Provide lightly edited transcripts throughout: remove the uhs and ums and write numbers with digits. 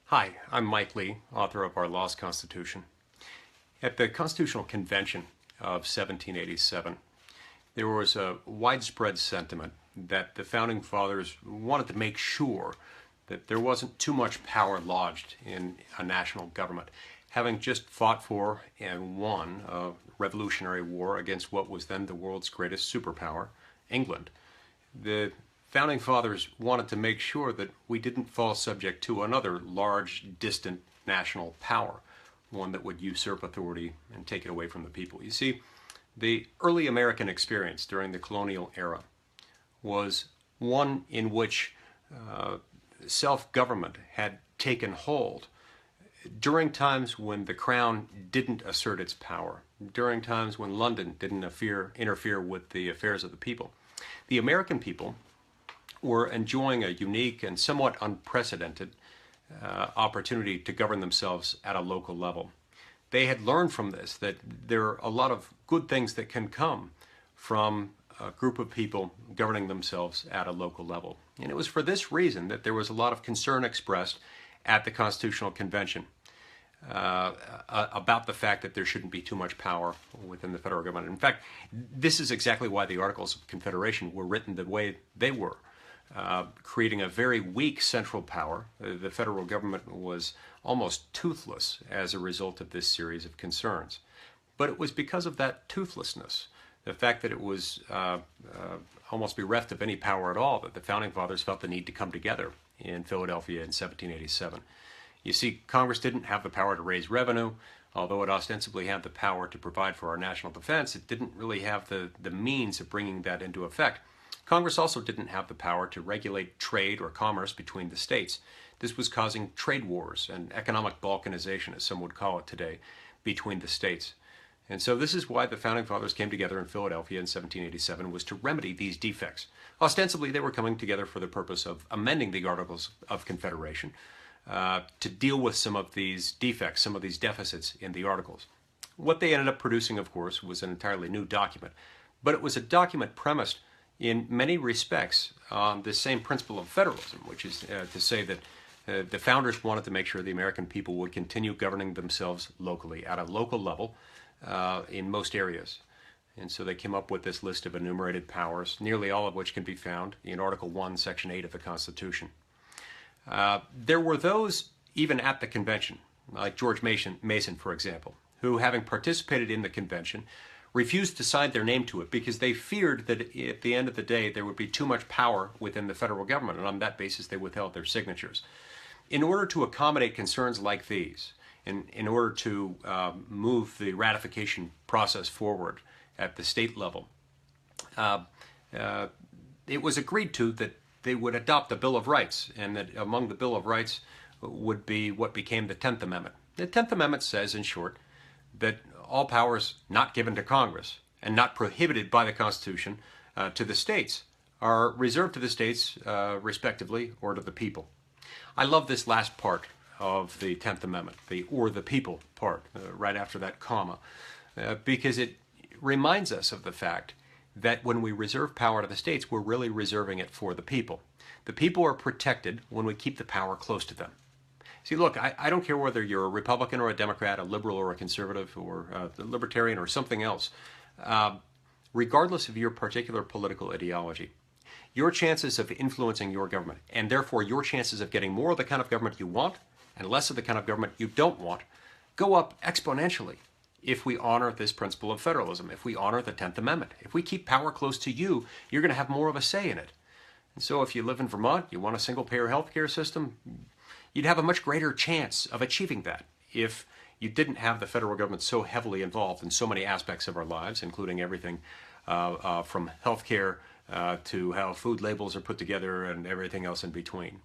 Hi, I'm Mike Lee, author of Our Lost Constitution. At the Constitutional Convention of 1787, there was a widespread sentiment that the Founding Fathers wanted to make sure that there wasn't too much power lodged in a national government. Having just fought for and won a Revolutionary War against what was then the world's greatest superpower, England, the Founding Fathers wanted to make sure that we didn't fall subject to another large, distant national power, one that would usurp authority and take it away from the people. You see, the early American experience during the colonial era was one in which self-government had taken hold during times when the Crown didn't assert its power, during times when London didn't interfere with the affairs of the people. The American people were enjoying a unique and somewhat unprecedented opportunity to govern themselves at a local level. They had learned from this that there are a lot of good things that can come from a group of people governing themselves at a local level. And it was for this reason that there was a lot of concern expressed at the Constitutional Convention about the fact that there shouldn't be too much power within the federal government. In fact, this is exactly why the Articles of Confederation were written the way they were. Creating a very weak central power. The federal government was almost toothless as a result of this series of concerns. But it was because of that toothlessness, the fact that it was almost bereft of any power at all, that the Founding Fathers felt the need to come together in Philadelphia in 1787. You see, Congress didn't have the power to raise revenue. Although it ostensibly had the power to provide for our national defense, it didn't really have the means of bringing that into effect. Congress also didn't have the power to regulate trade or commerce between the states. This was causing trade wars and economic balkanization, as some would call it today, between the states. And so this is why the Founding Fathers came together in Philadelphia in 1787, was to remedy these defects. Ostensibly, they were coming together for the purpose of amending the Articles of Confederation to deal with some of these defects, some of these deficits in the Articles. What they ended up producing, of course, was an entirely new document. But it was a document premised in many respects on the same principle of federalism, which is to say that the founders wanted to make sure the American people would continue governing themselves locally, at a local level, in most areas. And so they came up with this list of enumerated powers, nearly all of which can be found in Article 1, Section 8 of the Constitution. There were those, even at the convention, like George Mason, for example, who, having participated in the convention, refused to sign their name to it because they feared that at the end of the day there would be too much power within the federal government, and on that basis they withheld their signatures. In order to accommodate concerns like these, and in order to move the ratification process forward at the state level, it was agreed to that they would adopt the Bill of Rights, and that among the Bill of Rights would be what became the 10th Amendment. The 10th Amendment says, in short, that all powers not given to Congress and not prohibited by the Constitution to the states are reserved to the states, respectively, or to the people. I love this last part of the 10th Amendment, the "or the people" part, right after that comma, because it reminds us of the fact that when we reserve power to the states, we're really reserving it for the people. The people are protected when we keep the power close to them. See, look, I don't care whether you're a Republican or a Democrat, a liberal or a conservative, or a libertarian or something else. Regardless of your particular political ideology, your chances of influencing your government, and therefore your chances of getting more of the kind of government you want and less of the kind of government you don't want, go up exponentially if we honor this principle of federalism, if we honor the 10th Amendment. If we keep power close to you, you're going to have more of a say in it. And so if you live in Vermont, you want a single-payer healthcare system, you'd have a much greater chance of achieving that if you didn't have the federal government so heavily involved in so many aspects of our lives, including everything from healthcare to how food labels are put together and everything else in between.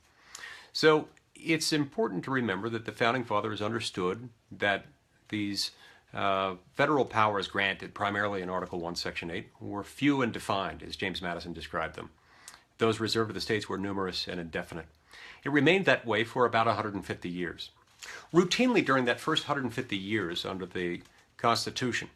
So it's important to remember that the Founding Fathers understood that these federal powers granted, primarily in Article 1, Section 8, were few and defined, as James Madison described them. Those reserved to the states were numerous and indefinite. It remained that way for about 150 years. Routinely during that first 150 years under the Constitution,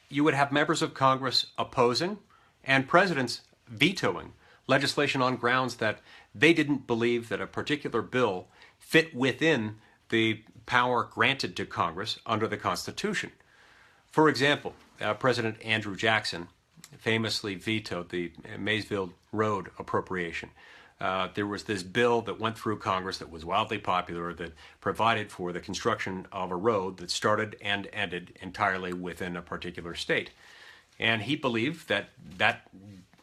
you would have members of Congress opposing and presidents vetoing legislation on grounds that They didn't believe that a particular bill fit within the power granted to Congress under the Constitution. For example, President Andrew Jackson famously vetoed the Maysville Road appropriation. There was this bill that went through Congress that was wildly popular that provided for the construction of a road that started and ended entirely within a particular state. And he believed that that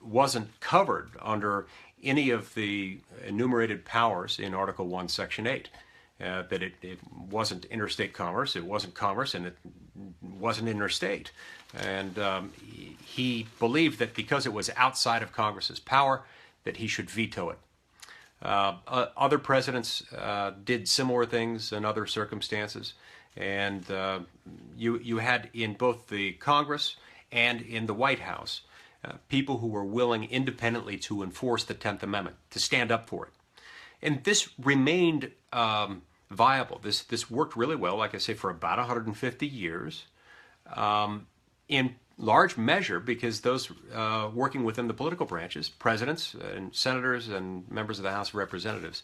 wasn't covered under any of the enumerated powers in Article 1, Section 8. That it wasn't interstate commerce, it wasn't commerce, and it wasn't interstate. And he believed that because it was outside of Congress's power, that he should veto it. Other presidents did similar things in other circumstances, and you had in both the Congress and in the White House people who were willing independently to enforce the 10th Amendment, to stand up for it. And this remained viable. This worked really well, like I say, for about 150 years, in large measure because those working within the political branches, presidents and senators and members of the House of Representatives,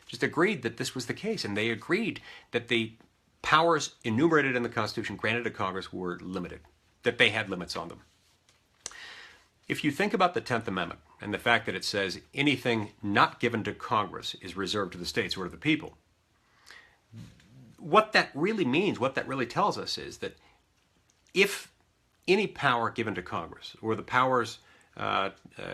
just agreed that this was the case. And they agreed that the powers enumerated in the Constitution granted to Congress were limited, that they had limits on them. If you think about the 10th Amendment and the fact that it says anything not given to Congress is reserved to the states or to the people, what that really means, what that really tells us is that if any power given to Congress or the powers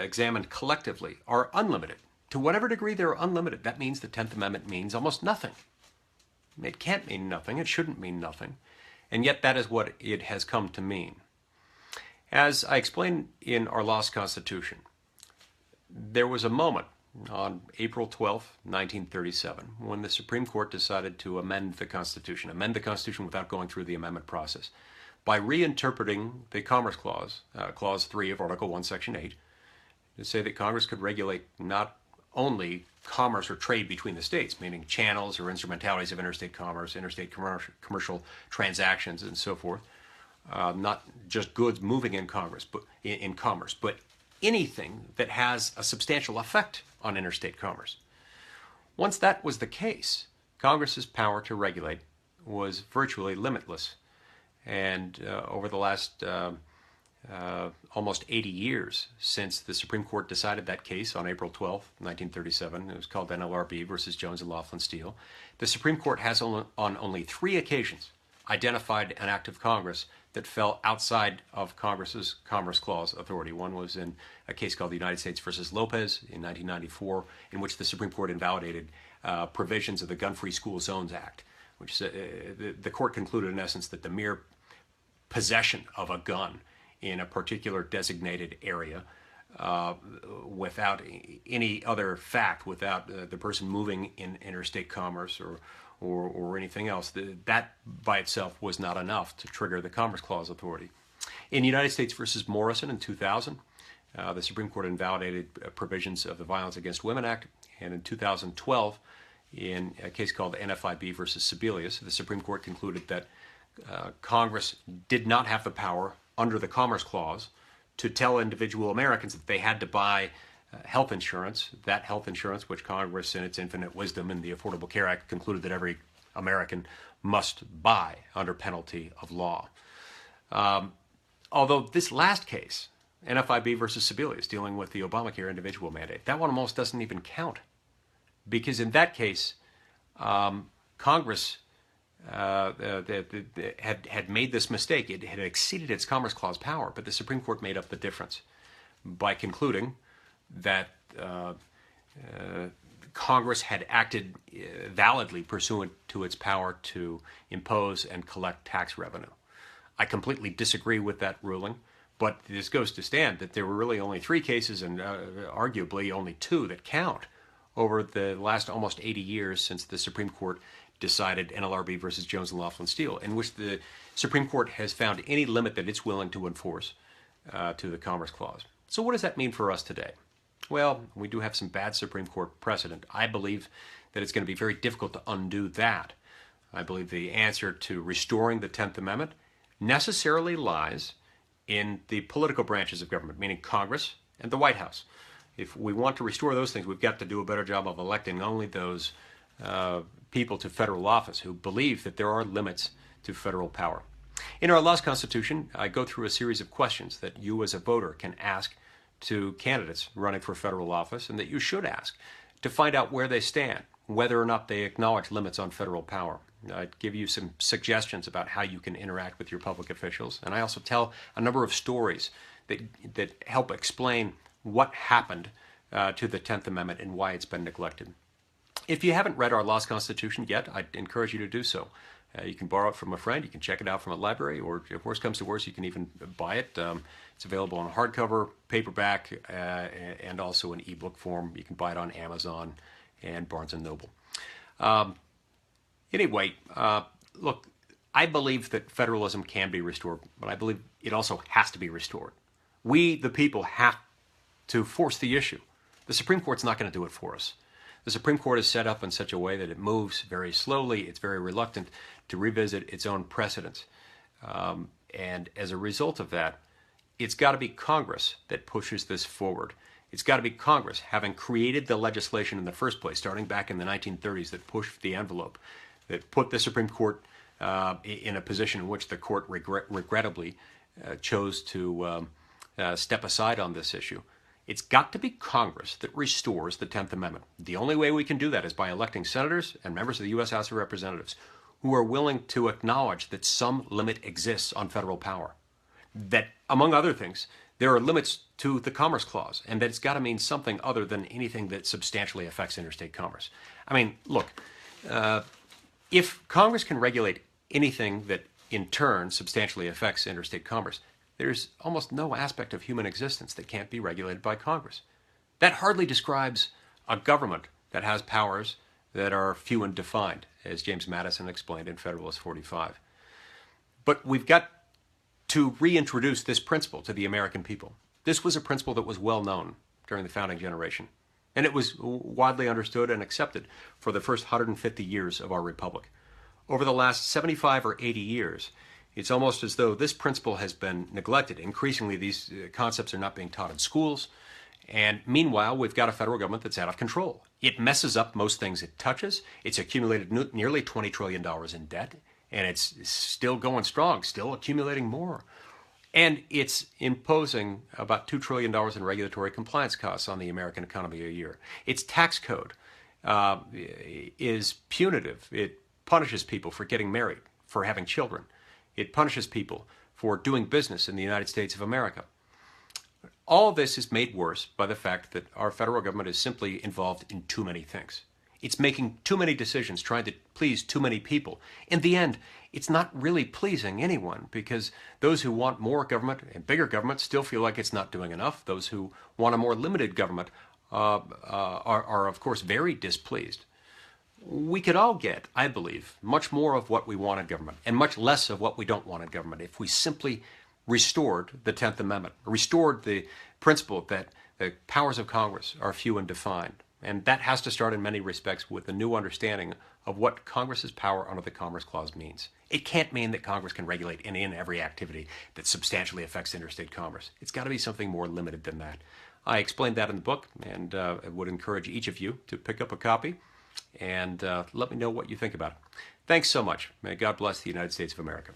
examined collectively are unlimited, to whatever degree they're unlimited, that means the 10th Amendment means almost nothing. It can't mean nothing. It shouldn't mean nothing. And yet that is what it has come to mean. As I explained in our lost Constitution, there was a moment on April 12, 1937, when the Supreme Court decided to amend the Constitution without going through the amendment process, by reinterpreting the Commerce Clause, Clause 3 of Article 1, Section 8, to say that Congress could regulate not only commerce or trade between the states, meaning channels or instrumentalities of interstate commerce, interstate commercial transactions, and so forth, not just goods moving in commerce, but anything that has a substantial effect on interstate commerce. Once that was the case, Congress's power to regulate was virtually limitless. And over the last almost 80 years since the Supreme Court decided that case on April 12, 1937, it was called NLRB versus Jones and Laughlin Steel, the Supreme Court has on only 3 occasions identified an act of Congress that fell outside of Congress's Commerce Clause authority. One was in a case called the United States versus Lopez in 1994, in which the Supreme Court invalidated provisions of the Gun-Free School Zones Act, which the court concluded in essence that the mere possession of a gun in a particular designated area without any other fact, without the person moving in interstate commerce or anything else, that by itself was not enough to trigger the Commerce Clause authority. In United States versus Morrison in 2000, the Supreme Court invalidated provisions of the Violence Against Women Act, and in 2012, in a case called NFIB versus Sebelius, the Supreme Court concluded that Congress did not have the power under the Commerce Clause to tell individual Americans that they had to buy health insurance, that health insurance which Congress in its infinite wisdom in the Affordable Care Act concluded that every American must buy under penalty of law. Although this last case, NFIB versus Sebelius, dealing with the Obamacare individual mandate, that one almost doesn't even count. Because in that case, Congress had made this mistake. It had exceeded its Commerce Clause power, but the Supreme Court made up the difference by concluding that Congress had acted validly pursuant to its power to impose and collect tax revenue. I completely disagree with that ruling, but this goes to stand that there were really only 3 cases and arguably only 2 that count over the last almost 80 years since the Supreme Court decided NLRB versus Jones and Laughlin Steel, in which the Supreme Court has found any limit that it's willing to enforce to the Commerce Clause. So what does that mean for us today? Well, we do have some bad Supreme Court precedent. I believe that it's going to be very difficult to undo that. I believe the answer to restoring the 10th Amendment necessarily lies in the political branches of government, meaning Congress and the White House. If we want to restore those things, we've got to do a better job of electing only those people to federal office who believe that there are limits to federal power. In our law's Constitution, I go through a series of questions that you as a voter can ask to candidates running for federal office and that you should ask to find out where they stand, whether or not they acknowledge limits on federal power. I'd give you some suggestions about how you can interact with your public officials, and I also tell a number of stories that help explain what happened to the 10th Amendment and why it's been neglected. If you haven't read our law's Constitution yet, I'd encourage you to do so. You can borrow it from a friend, you can check it out from a library, or if worse comes to worse, you can even buy it. It's available on hardcover, paperback, and also in ebook form. You can buy it on Amazon and Barnes & Noble. Anyway, look, I believe that federalism can be restored, but I believe it also has to be restored. We, the people, have to force the issue. The Supreme Court's not going to do it for us. The Supreme Court is set up in such a way that it moves very slowly. It's very reluctant to revisit its own precedents. And as a result of that, it's got to be Congress that pushes this forward. It's got to be Congress, having created the legislation in the first place, starting back in the 1930s, that pushed the envelope, that put the Supreme Court in a position in which the court regrettably chose to step aside on this issue. It's got to be Congress that restores the 10th Amendment. The only way we can do that is by electing senators and members of the U.S. House of Representatives who are willing to acknowledge that some limit exists on federal power. That, among other things, there are limits to the Commerce Clause, and that it's got to mean something other than anything that substantially affects interstate commerce. I mean, look, if Congress can regulate anything that in turn substantially affects interstate commerce, there's almost no aspect of human existence that can't be regulated by Congress. That hardly describes a government that has powers that are few and defined, as James Madison explained in Federalist 45. But we've got to reintroduce this principle to the American people. This was a principle that was well known during the founding generation, and it was widely understood and accepted for the first 150 years of our republic. Over the last 75 or 80 years, it's almost as though this principle has been neglected. Increasingly, these concepts are not being taught in schools. And meanwhile, we've got a federal government that's out of control. It messes up most things it touches. It's accumulated nearly $20 trillion in debt, and it's still going strong, still accumulating more. And it's imposing about $2 trillion in regulatory compliance costs on the American economy a year. Its tax code is punitive. It punishes people for getting married, for having children. It punishes people for doing business in the United States of America. All this is made worse by the fact that our federal government is simply involved in too many things. It's making too many decisions, trying to please too many people. In the end, it's not really pleasing anyone, because those who want more government and bigger government still feel like it's not doing enough. Those who want a more limited government are of course, very displeased. We could all get, I believe, much more of what we want in government and much less of what we don't want in government if we simply restored the 10th Amendment, restored the principle that the powers of Congress are few and defined. And that has to start in many respects with a new understanding of what Congress's power under the Commerce Clause means. It can't mean that Congress can regulate any and every activity that substantially affects interstate commerce. It's got to be something more limited than that. I explained that in the book, and I would encourage each of you to pick up a copy and let me know what you think about it. Thanks so much. May God bless the United States of America.